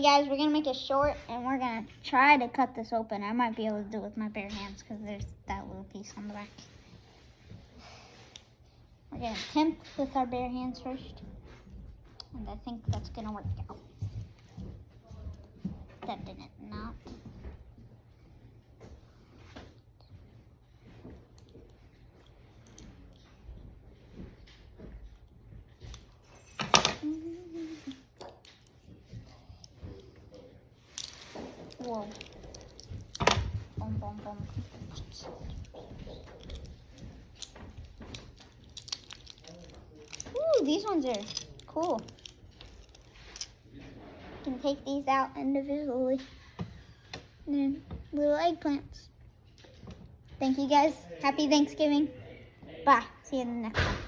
Hey guys, we're gonna make it short and we're gonna try to cut this open. I might be able to do it with my bare hands because there's that little piece on the back. We're gonna attempt with our bare hands first. And I think that's gonna work out. That didn't not. Whoa. Boom, boom, boom. Ooh, these ones are cool. You can take these out individually. And then little eggplants. Thank you guys. Happy Thanksgiving. Bye. See you in the next one.